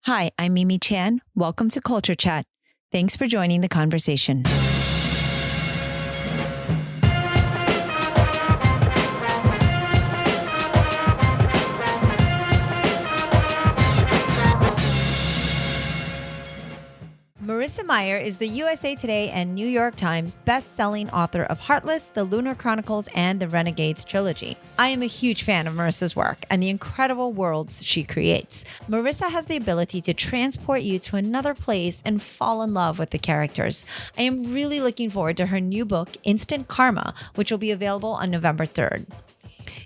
Hi, I'm Mimi Chan. Welcome to Culture Chat. Thanks for joining the conversation. Marissa Meyer is the USA Today and New York Times best-selling author of Heartless, the Lunar Chronicles, and the Renegades trilogy. I am a huge fan of Marissa's work and the incredible worlds she creates. Marissa has the ability to transport you to another place and fall in love with the characters. I am really looking forward to her new book, Instant Karma, which will be available on November 3rd.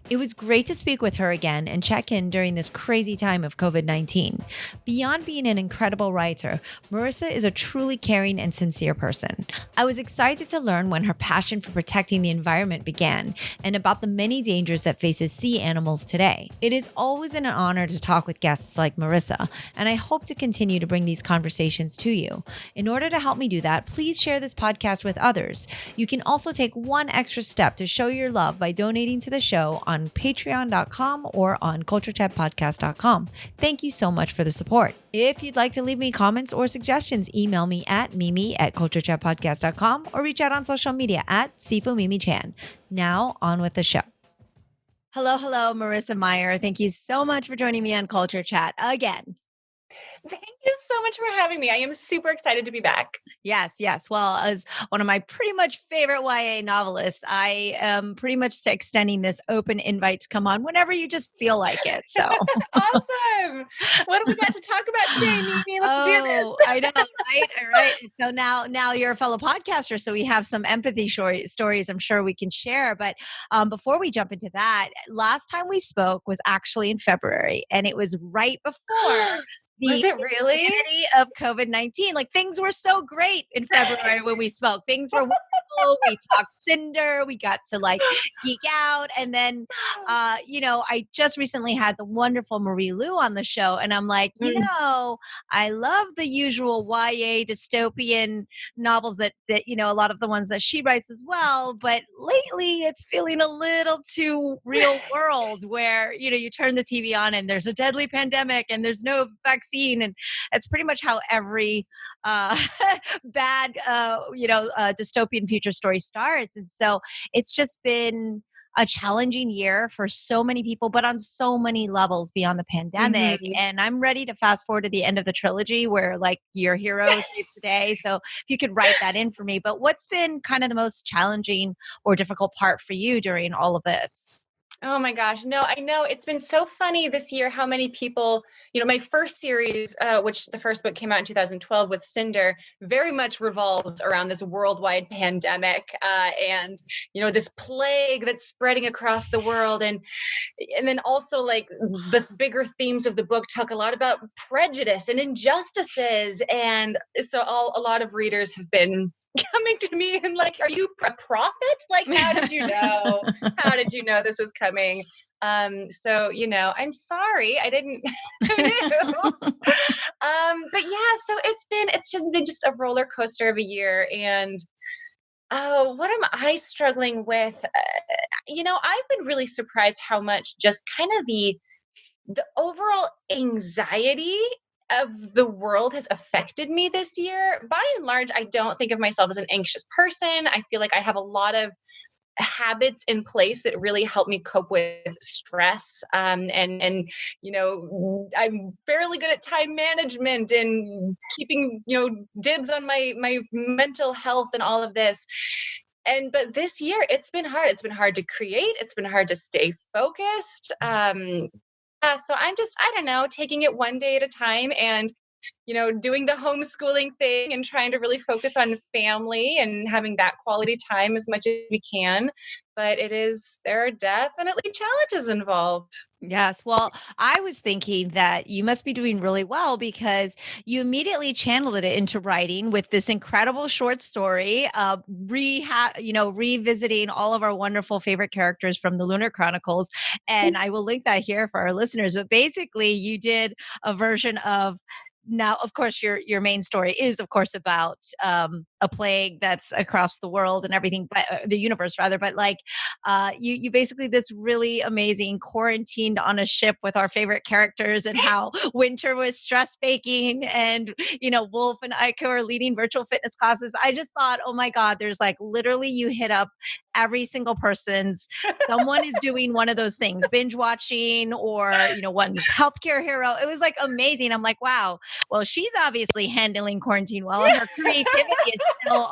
It was great to speak with her again and check in during this crazy time of COVID-19. Beyond being an incredible writer, Marissa is a truly caring and sincere person. I was excited to learn when her passion for protecting the environment began and about the many dangers that faces sea animals today. It is always an honor to talk with guests like Marissa, and I hope to continue to bring these conversations to you. In order to help me do that, please share this podcast with others. You can also take one extra step to show your love by donating to the show on patreon.com or on culturechatpodcast.com. Thank you so much for the support. If you'd like to leave me comments or suggestions, email me at mimi@culturechatpodcast.com or reach out on social media at SifuMimiChan. Now on with the show. Hello, Marissa Meyer. Thank you so much for joining me on Culture Chat again. Thank you so much for having me. I am super excited to be back. Yes. Well, as one of my pretty much favorite YA novelists, I am pretty much extending this open invite to come on whenever you just feel like it. So awesome. What do we got to talk about today, Mimi? Let's do this. I know, right? So now you're a fellow podcaster, so we have some empathy stories I'm sure we can share. But before we jump into that, last time we spoke was actually in February, and it was right before Was it really? insanity of COVID-19. Like things were so great in February when we spoke. Things were wonderful. We talked Cinder. We got to like geek out. And then, I just recently had the wonderful Marie Lu on the show. And I'm like, I love the usual YA dystopian novels that, a lot of the ones that she writes as well. But lately it's feeling a little too real world where, you turn the TV on and there's a deadly pandemic and there's no vaccine. And it's pretty much how every bad, dystopian future story starts. And so it's just been a challenging year for so many people, but on so many levels beyond the pandemic. Mhm. And I'm ready to fast forward to the end of the trilogy where like your hero saves the day. So if you could write that in for me. But what's been kind of the most challenging or difficult part for you during all of this? Oh my gosh. No, I know it's been so funny this year how many people, my first series, which the first book came out in 2012 with Cinder, very much revolves around this worldwide pandemic and, this plague that's spreading across the world. And then also like the bigger themes of the book talk a lot about prejudice and injustices. And so a lot of readers have been coming to me and like, are you a prophet? Like, how did you know? How did you know this was coming? So, I'm sorry, I didn't know. But yeah, so it's just a roller coaster of a year. And oh, what am I struggling with? I've been really surprised how much just kind of the overall anxiety of the world has affected me this year. By and large, I don't think of myself as an anxious person. I feel like I have a lot of habits in place that really help me cope with stress. And I'm fairly good at time management and keeping, dibs on my mental health and all of this. But this year it's been hard. It's been hard to create. It's been hard to stay focused. So I don't know, taking it one day at a time and, doing the homeschooling thing and trying to really focus on family and having that quality time as much as we can. But there are definitely challenges involved. Yes. Well, I was thinking that you must be doing really well because you immediately channeled it into writing with this incredible short story, revisiting all of our wonderful favorite characters from the Lunar Chronicles. And I will link that here for our listeners. But basically, you did a version of now, of course, your main story is, of course, about a plague that's across the world and everything, but the universe rather. But like, you basically this really amazing quarantined on a ship with our favorite characters, and how Winter was stress baking, and Wolf and Aiko are leading virtual fitness classes. I just thought, oh my God, there's like literally you hit up every single person's. Someone is doing one of those things, binge watching, or one's healthcare hero. It was like amazing. I'm like, wow. Well, she's obviously handling quarantine well, and her creativity is still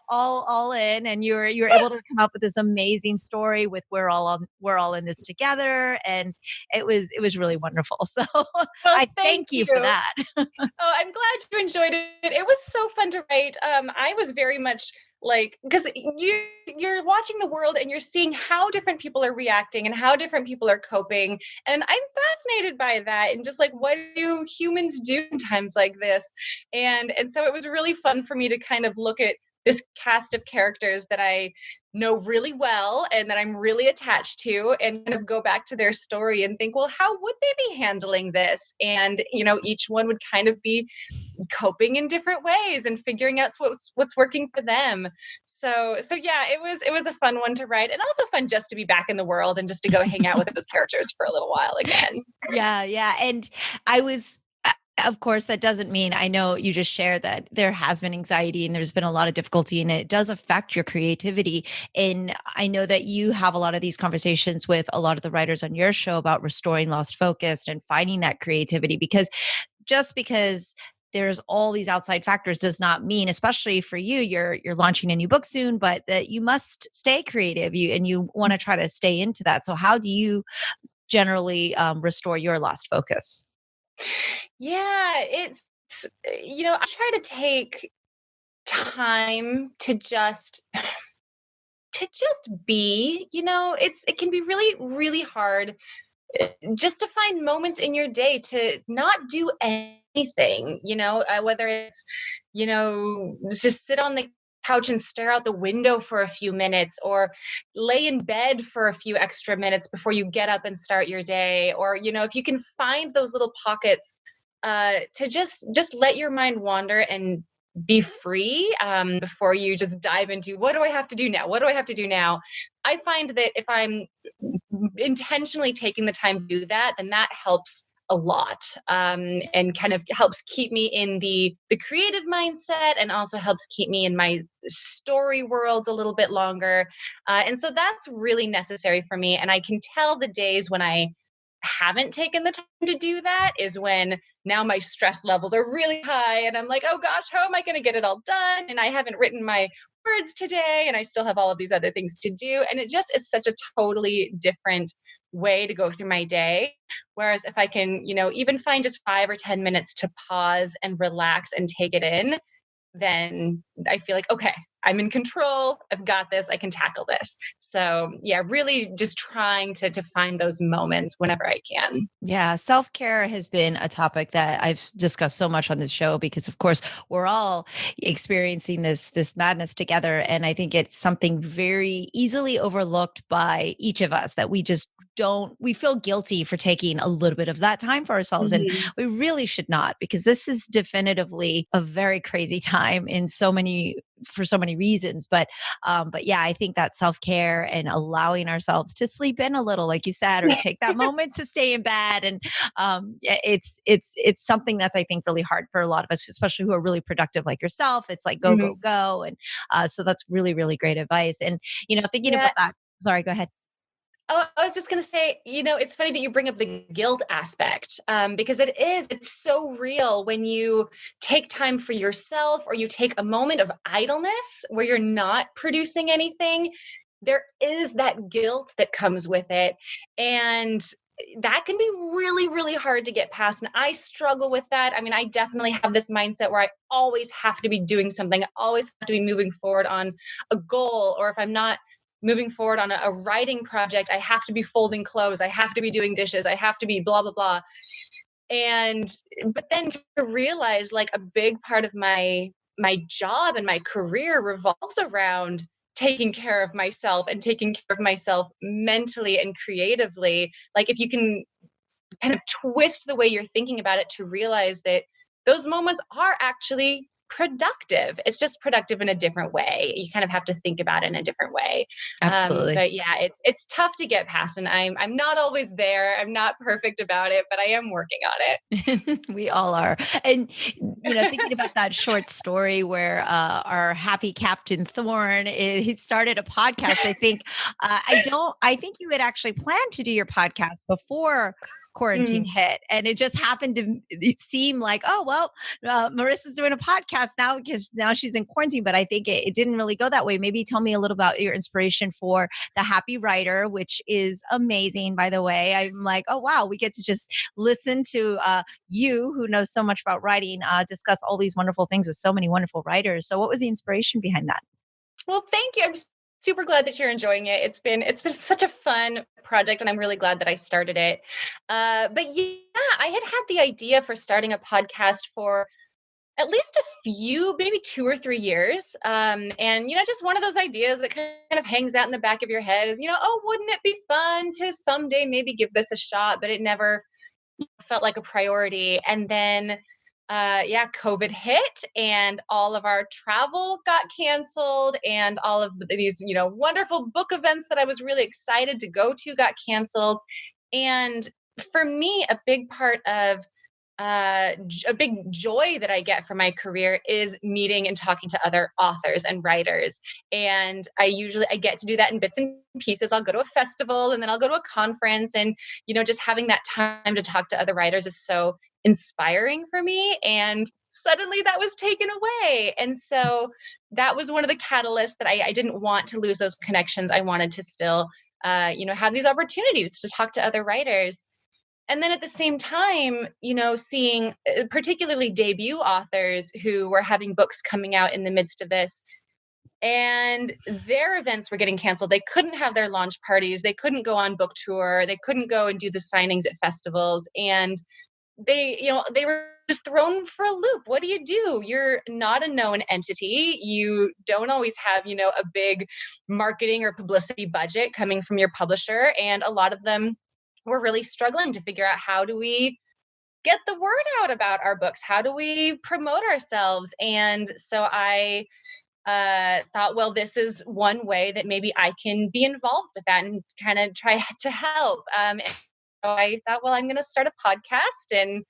all in. And you're able to come up with this amazing story with we're all in this together, and it was really wonderful. So Well, I thank thank you for you. that. Oh, I'm glad you enjoyed it. It was so fun to write. I was very much like, because you're watching the world and you're seeing how different people are reacting and how different people are coping, and I'm fascinated by that, and just like, what do humans do in times like this? And so it was really fun for me to kind of look at this cast of characters that I know really well and that I'm really attached to, and kind of go back to their story and think, well, how would they be handling this? And each one would kind of be coping in different ways and figuring out what's working for them. So yeah, it was a fun one to write, and also fun just to be back in the world and just to go hang out with those characters for a little while again. Yeah, yeah. And I was, of course, that doesn't mean, I know you just shared that there has been anxiety and there's been a lot of difficulty, and it does affect your creativity. And I know that you have a lot of these conversations with a lot of the writers on your show about restoring lost focus and finding that creativity, because just because there's all these outside factors does not mean, especially for you, you're launching a new book soon, but that you must stay creative, you want to try to stay into that. So how do you generally restore your lost focus? Yeah, I try to take time to just be. It can be really really hard, just to find moments in your day to not do anything, whether it's, just sit on the couch and stare out the window for a few minutes, or lay in bed for a few extra minutes before you get up and start your day, or if you can find those little pockets, to just let your mind wander and be free, before you just dive into, what do I have to do now, what do I have to do now. I find that if I'm intentionally taking the time to do that, then that helps a lot, and kind of helps keep me in the creative mindset, and also helps keep me in my story worlds a little bit longer. And so that's really necessary for me. And I can tell the days when I haven't taken the time to do that is when now my stress levels are really high, and I'm like, oh gosh, how am I going to get it all done? And I haven't written my words today, and I still have all of these other things to do. And it just is such a totally different way to go through my day. Whereas if I can, even find just 5 or 10 minutes to pause and relax and take it in, then I feel like, okay, I'm in control. I've got this. I can tackle this. So yeah, really just trying to find those moments whenever I can. Yeah, self-care has been a topic that I've discussed so much on this show, because of course we're all experiencing this madness together, and I think it's something very easily overlooked by each of us, that we just don't we feel guilty for taking a little bit of that time for ourselves, and Mhm. we really should not, because this is definitively a very crazy time in so many for so many reasons. But yeah, I think that self-care and allowing ourselves to sleep in a little, like you said, or take that moment to stay in bed. And yeah, it's something that's, I think, really hard for a lot of us, especially who are really productive like yourself. It's like go, go, Mhm. go. And so that's really, really great advice. And thinking Yeah. about that, sorry, go ahead. Oh, I was just going to say, it's funny that you bring up the guilt aspect, because it's so real when you take time for yourself, or you take a moment of idleness where you're not producing anything. There is that guilt that comes with it. And that can be really, really hard to get past. And I struggle with that. I mean, I definitely have this mindset where I always have to be doing something, I always have to be moving forward on a goal. Or if I'm not moving forward on a writing project, I have to be folding clothes, I have to be doing dishes, I have to be blah, blah, blah. And but then to realize, like, a big part of my job and my career revolves around taking care of myself, and taking care of myself mentally and creatively. Like, if you can kind of twist the way you're thinking about it to realize that those moments are actually productive. It's just productive in a different way. You kind of have to think about it in a different way. Absolutely. But yeah, it's tough to get past, and I'm not always there. I'm not perfect about it, but I am working on We all are. And, thinking about that short story where our happy Captain Thorn, he started a podcast, I think, I think you had actually planned to do your podcast before quarantine it. hit. And it just happened to seem like, oh, well, Marissa's doing a podcast now because now she's in quarantine. But I think it didn't really go that way. Maybe tell me a little about your inspiration for The Happy Writer, which is amazing, by the way. I'm like, oh, wow, we get to just listen to you, who knows so much about writing, discuss all these wonderful things with so many wonderful writers. So what was the inspiration behind that? Well, thank you. I'm super glad that you're enjoying it. It's been such a fun project, and I'm really glad that I started it. But yeah, I had the idea for starting a podcast for at least a few, maybe 2 or 3 years. And just one of those ideas that kind of hangs out in the back of your head is, oh, wouldn't it be fun to someday maybe give this a shot? But it never felt like a priority. And then yeah, COVID hit and all of our travel got canceled, and all of these, wonderful book events that I was really excited to go to got canceled. And for me, a big part of a big joy that I get from my career is meeting and talking to other authors and writers. And I get to do that in bits and pieces. I'll go to a festival and then I'll go to a conference, and just having that time to talk to other writers is so inspiring for me. And suddenly that was taken away. And so that was one of the catalysts that I didn't want to lose those connections. I wanted to still have these opportunities to talk to other writers. And then at the same time, seeing particularly debut authors who were having books coming out in the midst of this, and their events were getting canceled. They couldn't have their launch parties. They couldn't go on book tour. They couldn't go and do the signings at festivals. And they were just thrown for a loop. What do? You're not a known entity. You don't always have, a big marketing or publicity budget coming from your publisher. And a lot of them were really struggling to figure out, how do we get the word out about our books? How do we promote ourselves? And so I thought, well, this is one way that maybe I can be involved with that and kind of try to help. And so I thought, well, I'm going to start a podcast, and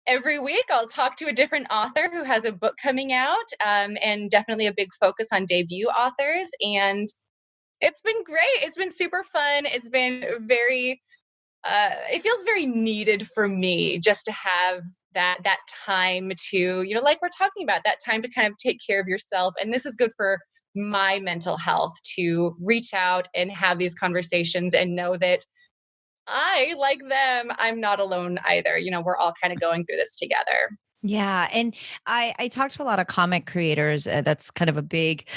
every week I'll talk to a different author who has a book coming out, and definitely a big focus on debut authors. And it's been great. It's been super fun. It's been very it feels very needed for me just to have that time to, like we're talking about, that time to kind of take care of yourself. And this is good for my mental health, to reach out and have these conversations and know that I, like them, I'm not alone either. We're all kind of going through this together. Yeah. And I talked to a lot of comic creators. That's kind of a big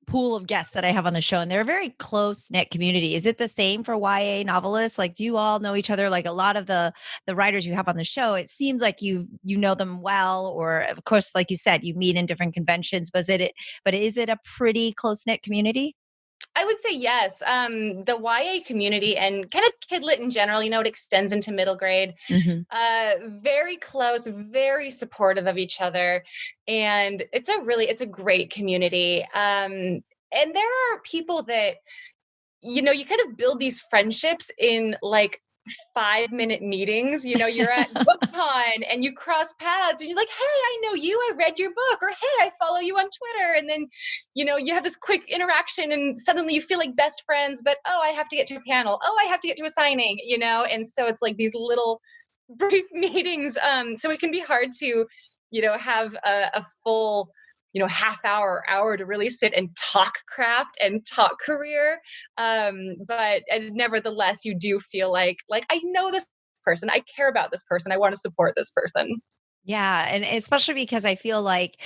pool of guests that I have on the show, and they're a very close knit community. Is it the same for YA novelists? Like, do you all know each other? Like, a lot of the writers you have on the show, it seems like you know them well, or of course, like you said, you meet in different conventions. But is it a pretty close knit community? I would say yes. The YA community and kind of kidlit in general, it extends into middle grade. Hmm. Very close, very supportive of each other, and it's a great community. And there are people that you kind of build these friendships in like 5-minute meetings. You're at BookCon and you cross paths and you're like, hey, I know you, I read your book, or hey, I follow you on Twitter. And then, you have this quick interaction and suddenly you feel like best friends, but oh, I have to get to a panel. Oh, I have to get to a signing, and so it's like these little brief meetings. So it can be hard to, have a full half hour to really sit and talk craft and talk career. But nevertheless, you do feel like I know this person, I care about this person, I want to support this person. Yeah, and especially because I feel like,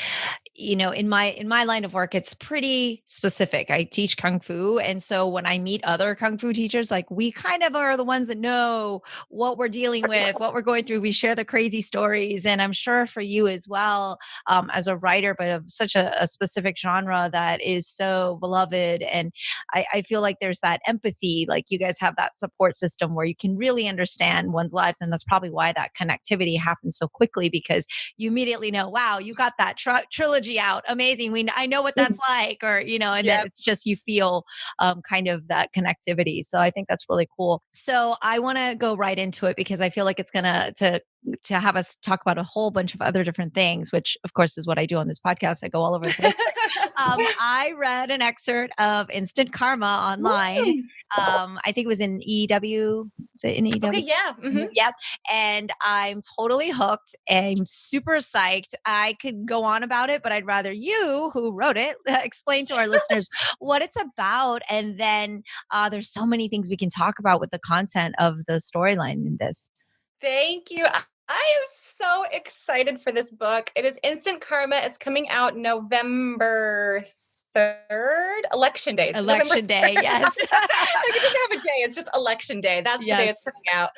in my line of work, it's pretty specific. I teach kung fu, and so when I meet other kung fu teachers, like, we kind of are the ones that know what we're dealing with, what we're going through. We share the crazy stories, and I'm sure for you as well, as a writer, but of such a specific genre that is so beloved. And I feel like there's that empathy, like you guys have that support system where you can really understand one's lives, and that's probably why that connectivity happens so quickly, because you immediately know, wow, you got that trilogy out. Amazing. I know what that's like, or, and then Yep. it's just, you feel kind of that connectivity. So I think that's really cool. So I want to go right into it because I feel like it's going to have us talk about a whole bunch of other different things, which of course is what I do on this podcast. I go all over the place. I read an excerpt of Instant Karma online. I think it was in EW. Is it in EW? Okay, yeah. Mm-hmm. Yep. And I'm totally hooked. I'm super psyched. I could go on about it, but I'd rather you, who wrote it, explain to our listeners what it's about. And then there's so many things we can talk about with the content of the storyline in this. Thank you. I am so excited for this book. It is Instant Karma. It's coming out November 3rd, Election Day. Election Day, yes. Like it doesn't have a day. It's just Election Day. That's the day it's coming out.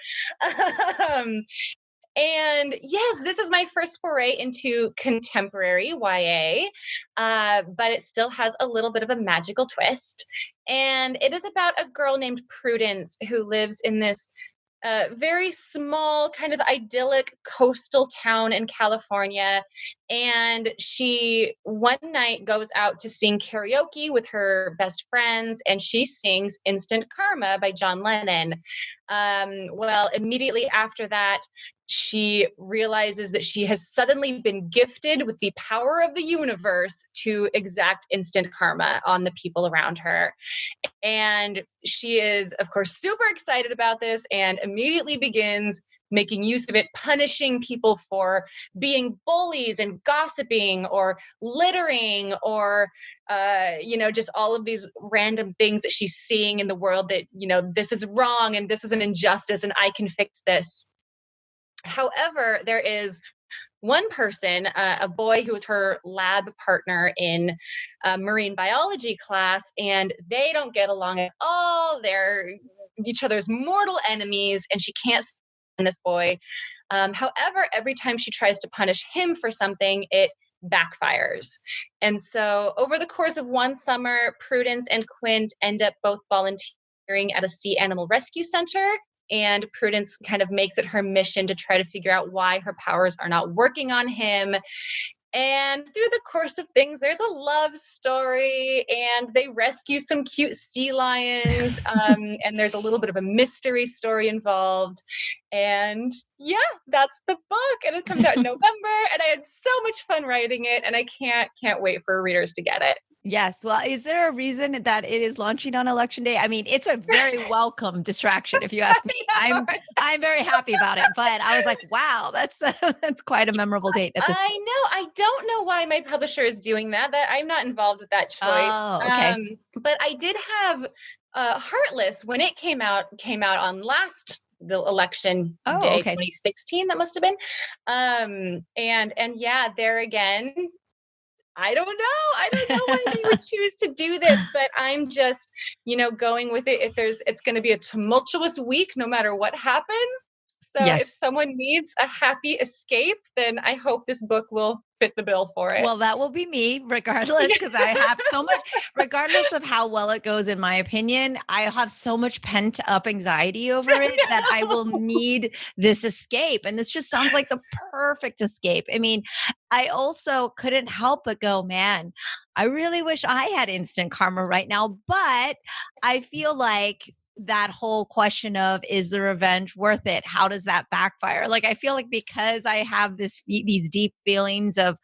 And yes, this is my first foray into contemporary YA, but it still has a little bit of a magical twist. And it is about a girl named Prudence who lives in this very small, kind of idyllic coastal town in California. And she one night goes out to sing karaoke with her best friends, and she sings Instant Karma by John Lennon. Well, immediately after that, she realizes that she has suddenly been gifted with the power of the universe to exact instant karma on the people around her. And she is, of course, super excited about this and immediately begins making use of it, punishing people for being bullies and gossiping or littering or, just all of these random things that she's seeing in the world that, this is wrong and this is an injustice and I can fix this. However, there is one person, a boy who was her lab partner in marine biology class, and they don't get along at all. They're each other's mortal enemies, and she can't stand this boy. However, every time she tries to punish him for something, it backfires. And so over the course of one summer, Prudence and Quint end up both volunteering at a sea animal rescue center. And Prudence kind of makes it her mission to try to figure out why her powers are not working on him. And through the course of things, there's a love story and they rescue some cute sea lions. And there's a little bit of a mystery story involved. And yeah, that's the book. And it comes out in November. And I had so much fun writing it. And I can't wait for readers to get it. Yes. Well, is there a reason that it is launching on Election Day? I mean, it's a very welcome distraction, if you ask me. I'm very happy about it, but I was like, wow, that's quite a memorable date. I know. I don't know why my publisher is doing that. That I'm not involved with that choice. Oh, okay. But I did have Heartless when it came out on the election day, okay. 2016. That must have been. And yeah, there again. I don't know why they would choose to do this, but I'm just, going with it. It's going to be a tumultuous week, no matter what happens. So if someone needs a happy escape, then I hope this book will fit the bill for it. Well, that will be me regardless, because I have so much, regardless of how well it goes, in my opinion, I have so much pent up anxiety over it that I will need this escape. And this just sounds like the perfect escape. I mean, I also couldn't help but go, man, I really wish I had instant karma right now, but I feel like that whole question of, is the revenge worth it? How does that backfire? Like, I feel like because I have these deep feelings of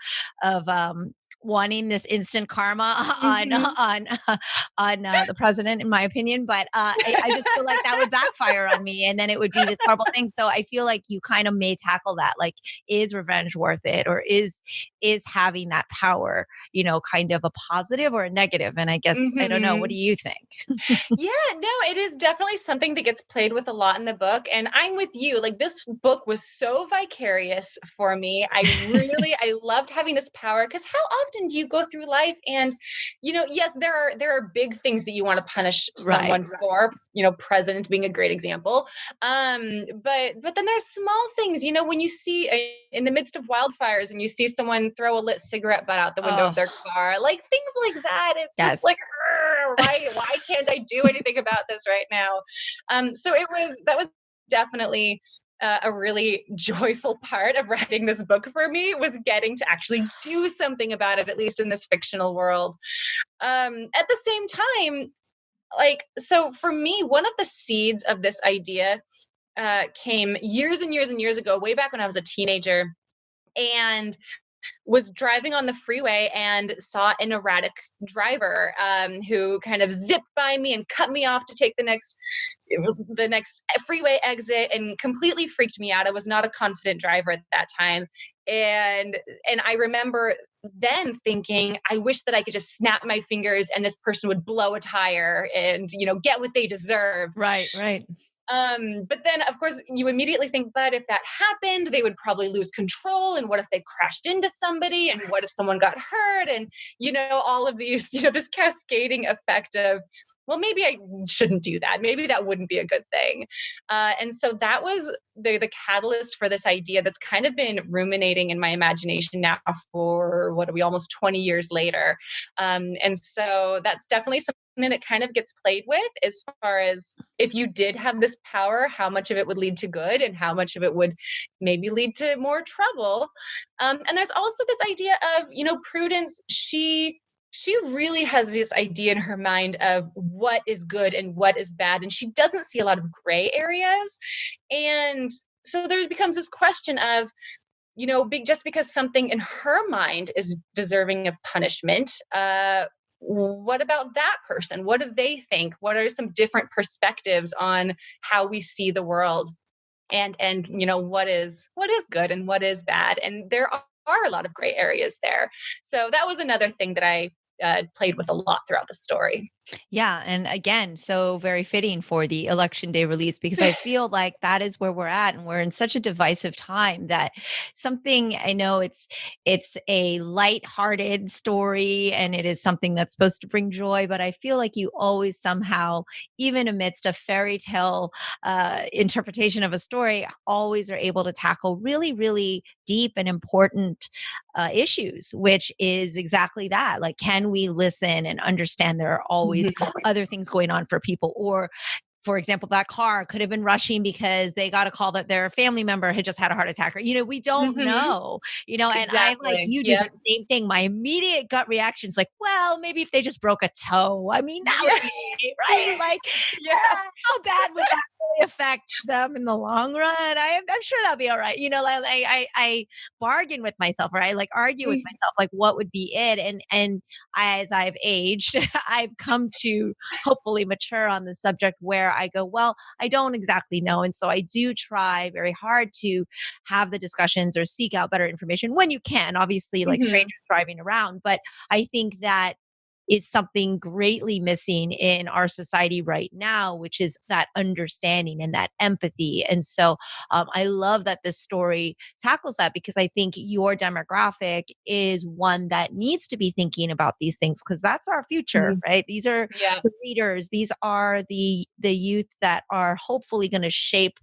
wanting this instant karma on the president, in my opinion, but I just feel like that would backfire on me, and then it would be this horrible thing. So I feel like you kind of may tackle that, like, is revenge worth it, or is having that power, kind of a positive or a negative? And I guess I don't know. What do you think? Yeah, no, it is definitely something that gets played with a lot in the book, and I'm with you. Like, this book was so vicarious for me. I loved having this power, because how often do you go through life and, yes, there are big things that you want to punish someone for, president being a great example. But then there's small things, when you see in the midst of wildfires and you see someone throw a lit cigarette butt out the window of their car, like things like that. It's just like, why can't I do anything about this right now? So that was definitely a really joyful part of writing this book for me was getting to actually do something about it, at least in this fictional world. At the same time, so for me, one of the seeds of this idea came years and years and years ago, way back when I was a teenager, and was driving on the freeway and saw an erratic driver who kind of zipped by me and cut me off to take the next freeway exit, and completely freaked me out. I was not a confident driver at that time. And I remember then thinking, I wish that I could just snap my fingers and this person would blow a tire and, get what they deserve. Right, right. But then, of course, you immediately think, but if that happened, they would probably lose control. And what if they crashed into somebody? And what if someone got hurt? And, all of these, this cascading effect of, well, maybe I shouldn't do that. Maybe that wouldn't be a good thing. And so that was the catalyst for this idea that's kind of been ruminating in my imagination now for, what are we, almost 20 years later. And so that's definitely something that kind of gets played with, as far as if you did have this power, how much of it would lead to good and how much of it would maybe lead to more trouble. And there's also this idea of, Prudence, she really has this idea in her mind of what is good and what is bad, and she doesn't see a lot of gray areas. And so there becomes this question of, just because something in her mind is deserving of punishment, what about that person? What do they think? What are some different perspectives on how we see the world? And what is good and what is bad? And there are a lot of gray areas there. So that was another thing that I played with a lot throughout the story. Yeah. And again, so very fitting for the election day release, because I feel like that is where we're at. And we're in such a divisive time that something, I know it's a lighthearted story and it is something that's supposed to bring joy, but I feel like you always somehow, even amidst a fairy tale interpretation of a story, always are able to tackle really, really deep and important issues, which is exactly that. Like, can we listen and understand there are always other things going on for people? Or, for example, that car could have been rushing because they got a call that their family member had just had a heart attack, or, we don't know, and I, like Exactly. you, do the same thing. My immediate gut reaction is like, well, maybe if they just broke a toe, I mean, that would be okay, right? Like, how bad would that really affect them in the long run? I'm sure that'll be all right. I bargain with myself, or I like argue with myself, like what would be it? And as I've aged, I've come to hopefully mature on the subject, where I go, well, I don't exactly know. And so I do try very hard to have the discussions or seek out better information when you can, obviously, like strangers driving around. But I think that is something greatly missing in our society right now, which is that understanding and that empathy. And so I love that this story tackles that, because I think your demographic is one that needs to be thinking about these things, because that's our future, right? These are the readers. These are the youth that are hopefully going to shape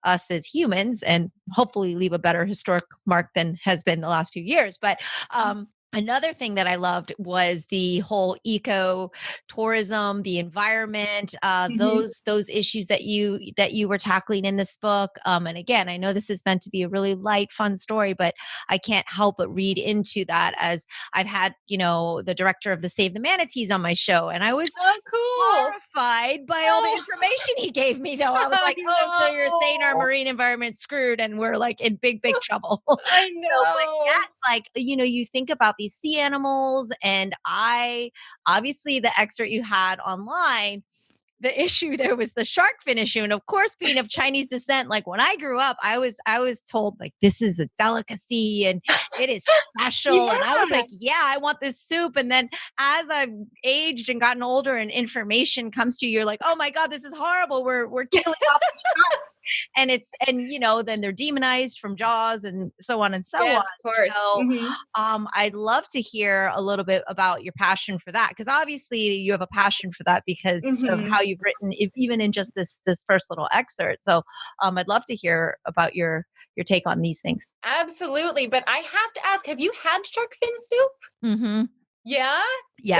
us as humans and hopefully leave a better historic mark than has been the last few years. But another thing that I loved was the whole eco tourism, the environment, those issues that you were tackling in this book. And again, I know this is meant to be a really light, fun story, but I can't help but read into that, as I've had, the director of the Save the Manatees on my show, and I was horrified by all the information he gave me. Though I was like, so you're saying our marine environment's screwed, and we're like in big, big trouble. I know. So, but yes, like, you think about these sea animals, and obviously the excerpt you had online, the issue there was the shark fin issue. And of course, being of Chinese descent, like when I grew up, I was told, like, this is a delicacy and it is special. And I was like, yeah, I want this soup. And then as I've aged and gotten older and information comes to you, you're like, oh my God, this is horrible. We're killing off the sharks. And then they're demonized from Jaws and so on and so on. Of course. So I'd love to hear a little bit about your passion for that, because obviously you have a passion for that because of how you've written, even in just this first little excerpt. So I'd love to hear about your take on these things. Absolutely. But I have to ask, have you had shark fin soup? Mm-hmm. Yeah?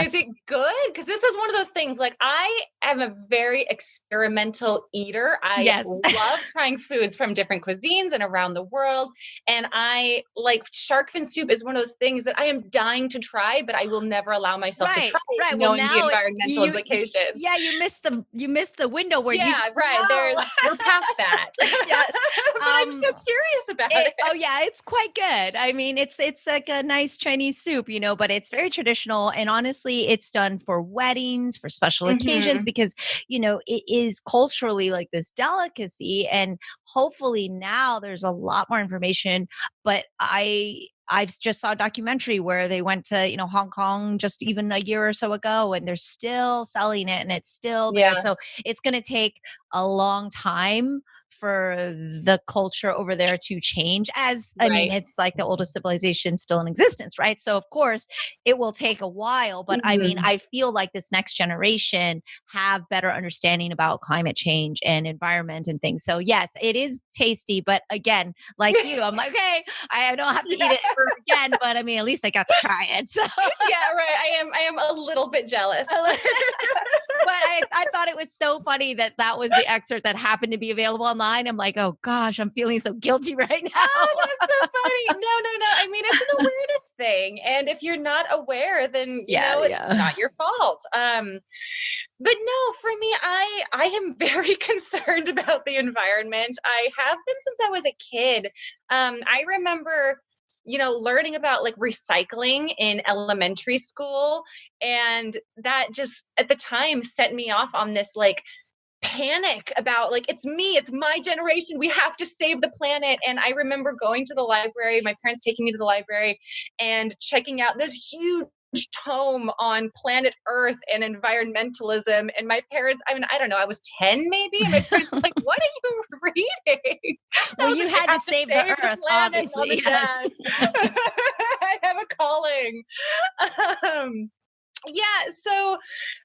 Is Yes. it good? Because this is one of those things, like, I am a very experimental eater. I Yes. love trying foods from different cuisines and around the world, and I like shark fin soup is one of those things that I am dying to try, but I will never allow myself to Right, try it right. Well, knowing the now environmental implications. yeah, you missed the window where you Yeah, right, know. we're past that. Yes. But I'm so Um, curious about it. oh yeah, it's quite good. I mean, it's like a nice Chinese soup, but it's very traditional. And honestly, it's done for weddings, for special occasions, Mhm. because it is culturally like this delicacy. And hopefully now there's a lot more information. But I just saw a documentary where they went to Hong Kong just even a year or so ago, and they're still selling it, and it's still there. Yeah, So it's going to take a long time for the culture over there to change. As I mean, right. it's like the oldest civilization still in existence, right? So of course it will take a while, but I mean, Mhm. I feel like this next generation have better understanding about climate change and environment and things. So yes, it is tasty, but again, like you, I'm like, okay, I don't have to eat Yeah. it ever again, but I mean, at least I got to try it. So Yeah, right. I am a little bit jealous. but I thought it was so funny that that was the excerpt that happened to be available online. I'm like, oh gosh, I'm feeling so guilty right now. Oh, that's so funny. No, no, no. I mean, it's an awareness thing. And if you're not aware, then, Yeah, it's yeah. not your fault. But no, for me, I am very concerned about the environment. I have been since I was a kid. I remember, learning about like recycling in elementary school. And that just at the time set me off on this like panic about like it's my generation, we have to save the planet. And I remember going to the library, my parents taking me to the library and checking out this huge tome on planet earth and environmentalism. And my parents, I mean, I don't know, I was 10 maybe, and my parents were like, what are you reading? Well, I was you like, we had to have to save the save the earth, planet, mom obviously. and Yes. dad. I have a calling. um yeah, so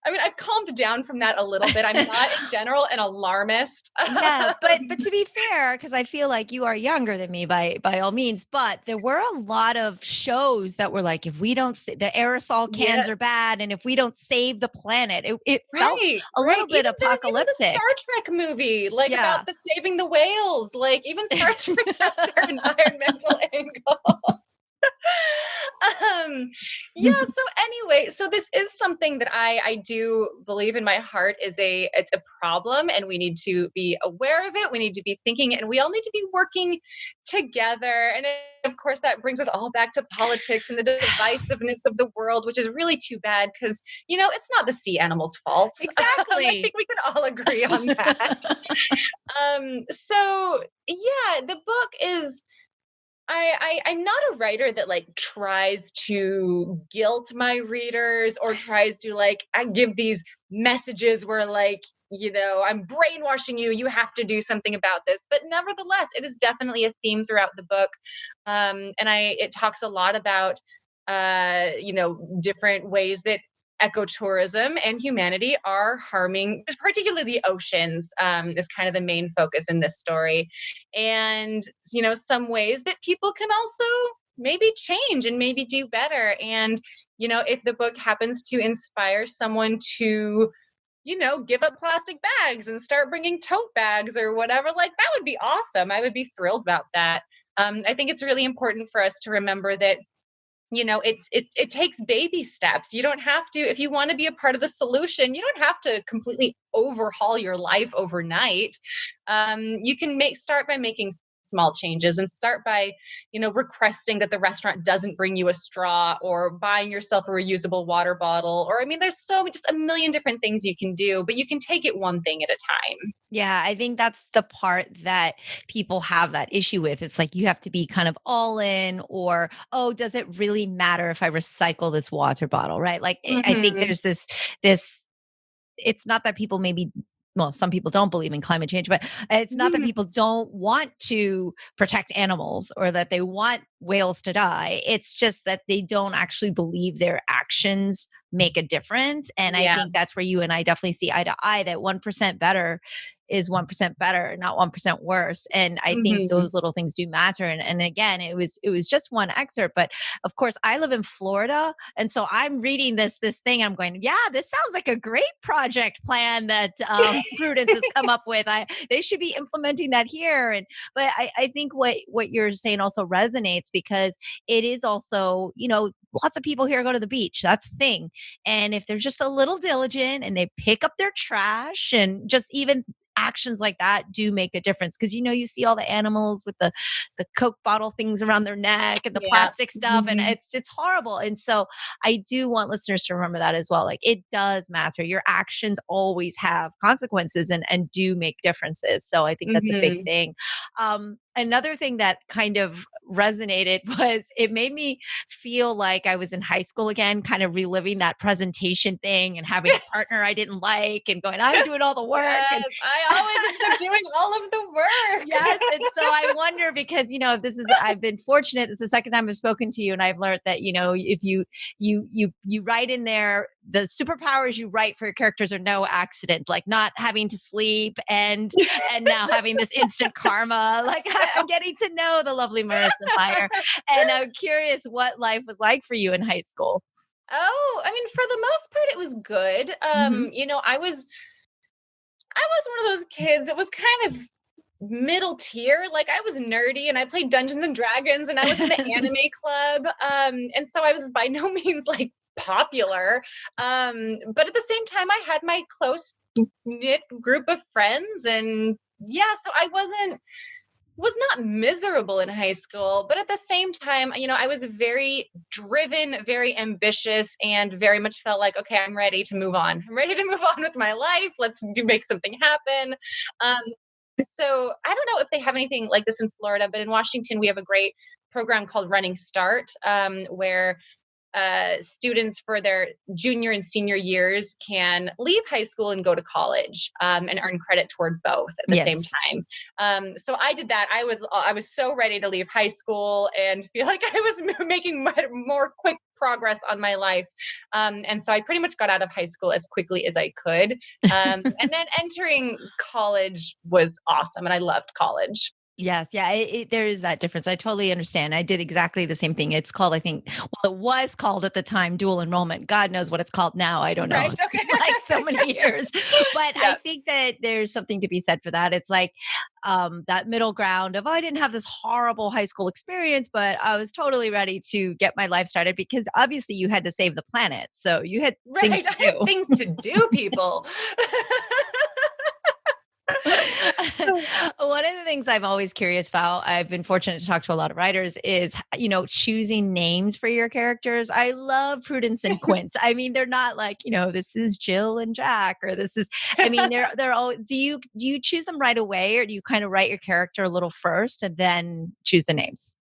I mean, I've calmed down from that a little bit. I'm not in general an alarmist. Yeah, but to be fair, because I feel like you are younger than me by all means, but there were a lot of shows that were like, if we don't, the aerosol cans Yeah, are bad, and if we don't save the planet, it felt right, a right. little bit Even there's even the apocalyptic. Star Trek movie, like Yeah. about the saving the whales. Like even Star Trek has their environmental angle. um yeah, so anyway, so this is something that I do believe in my heart is it's a problem, and we need to be aware of it, we need to be thinking, and we all need to be working together. And of course that brings us all back to politics and the divisiveness of the world, which is really too bad because it's not the sea animals fault. I Exactly. think we can all agree on that. So yeah, the book is I'm not a writer that like tries to guilt my readers or tries to like I give these messages where like I'm brainwashing you, you have to do something about this. But nevertheless, it is definitely a theme throughout the book. And I it talks a lot about different ways that ecotourism and humanity are harming, particularly the oceans, is kind of the main focus in this story. And some ways that people can also maybe change and maybe do better. And if the book happens to inspire someone to give up plastic bags and start bringing tote bags or whatever, like that would be awesome. I would be thrilled about that. I think it's really important for us to remember that it takes baby steps. You don't have to, if you want to be a part of the solution, you don't have to completely overhaul your life overnight. You can start by making small changes and start by requesting that the restaurant doesn't bring you a straw, or buying yourself a reusable water bottle, or I mean there's just a million different things you can do, but you can take it one thing at a time. Yeah, I think that's the part that people have that issue with. It's like you have to be kind of all in, or, oh, does it really matter if I recycle this water bottle, right? Like I think Hmm. there's this it's not that people maybe, well, some people don't believe in climate change, but it's not that people don't want to protect animals or that they want whales to die. It's just that they don't actually believe their actions make a difference. And I Yeah. think that's where you and I definitely see eye to eye, that 1% better is 1% better, not 1% worse. And I think Mhm. those little things do matter. And again, it was just one excerpt, but of course I live in Florida. And so I'm reading this thing. I'm going, yeah, this sounds like a great project plan that Prudence has come up with. They should be implementing that here. And but I think what you're saying also resonates because it is also, lots of people here go to the beach. That's the thing. And if they're just a little diligent and they pick up their trash and just even actions like that do make a difference because you see all the animals with the Coke bottle things around their neck and the Yeah. plastic stuff, and Mhm. it's horrible. And so I do want listeners to remember that as well. Like, it does matter. Your actions always have consequences and do make differences. So I think that's a big Mhm. thing. Another thing that kind of resonated was it made me feel like I was in high school again, kind of reliving that presentation thing and having a partner I didn't like and going, I'm doing all the work. And Yes, I always end up doing all of the yes. work. And so I wonder because, I've been fortunate. This is the second time I've spoken to you, and I've learned that, if you write in there, the superpowers you write for your characters are no accident, like not having to sleep and now having this instant karma. Like, I'm getting to know the lovely Marissa Meyer. And I'm curious what life was like for you in high school. Oh, I mean, for the most part, it was good. Hmm. I was one of those kids. It was kind of middle tier. Like, I was nerdy and I played Dungeons and Dragons and I was in the anime club. And so I was by no means like popular. But at the same time, I had my close knit group of friends, and yeah, so I was not miserable in high school, but at the same time, I was very driven, very ambitious, and very much felt like, okay, I'm ready to move on. I'm ready to move on with my life. Let's do make something happen. Um, so I don't know if they have anything like this in Florida, but in Washington, we have a great program called Running Start, where students for their junior and senior years can leave high school and go to college, and earn credit toward both at the same Yes. time. So I did that. I was so ready to leave high school and feel like I was making more quick progress on my life. And so I pretty much got out of high school as quickly as I could. And then entering college was awesome, and I loved college. Yes, yeah, there is that difference. I totally understand. I did exactly the same thing. It's called, I think, well, it was called at the time dual enrollment. God knows what it's called now. I don't know. Right. It's Okay. been like so many years. But I Yeah. think that there's something to be said for that. It's like that middle ground of, I didn't have this horrible high school experience, but I was totally ready to get my life started because obviously you had to save the planet. So you had things Right. I to had do. things to do, people. One of the things I'm always curious about, I've been fortunate to talk to a lot of writers, is, choosing names for your characters. I love Prudence and Quint. I mean, they're not like, this is Jill and Jack, or this is, I mean, they're all, do you choose them right away, or do you kind of write your character a little first and then choose the names?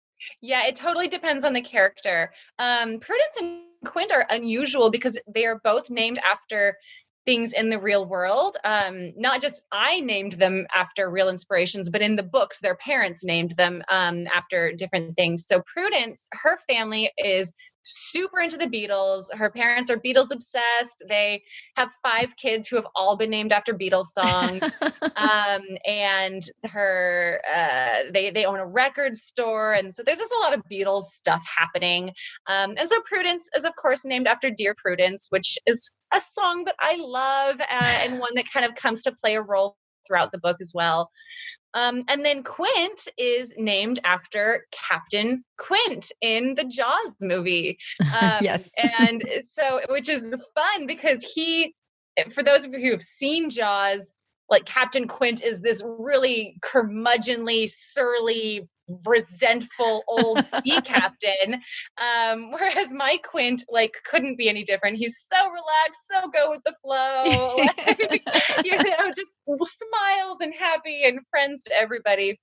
Yeah, it totally depends on the character. Prudence and Quint are unusual because they are both named after things in the real world. Not just I named them after real inspirations, but in the books, their parents named them after different things. So Prudence, her family is super into the Beatles. Her parents are Beatles obsessed. They have 5 kids who have all been named after Beatles songs. And they own a record store, and so there's just a lot of Beatles stuff happening. And so Prudence is of course named after Dear Prudence, which is a song that I love, and one that kind of comes to play a role throughout the book as well. And then Quint is named after Captain Quint in the Jaws movie. Yes. And so, which is fun because for those of you who have seen Jaws, like Captain Quint is this really curmudgeonly, surly, resentful old sea captain. Whereas my Quint like couldn't be any different. He's so relaxed, so go with the flow, like, just smiles and happy and friends to everybody.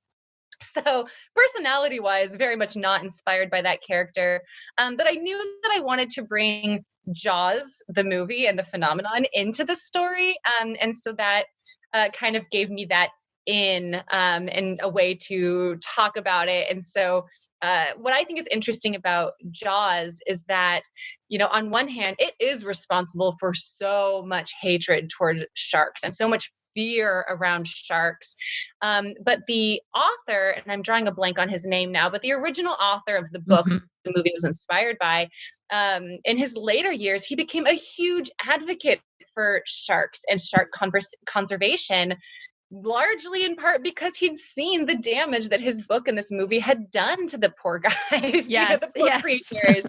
So personality wise, very much not inspired by that character. But I knew that I wanted to bring Jaws, the movie and the phenomenon, into the story. And so that kind of gave me that in a way to talk about it. And so what I think is interesting about Jaws is that, on one hand, it is responsible for so much hatred toward sharks and so much fear around sharks. But the author, and I'm drawing a blank on his name now, but the original author of the book Mhm. the movie was inspired by, in his later years, he became a huge advocate for sharks and shark conservation, largely in part because he'd seen the damage that his book and this movie had done to the poor guys, Yes, the poor yes. creatures.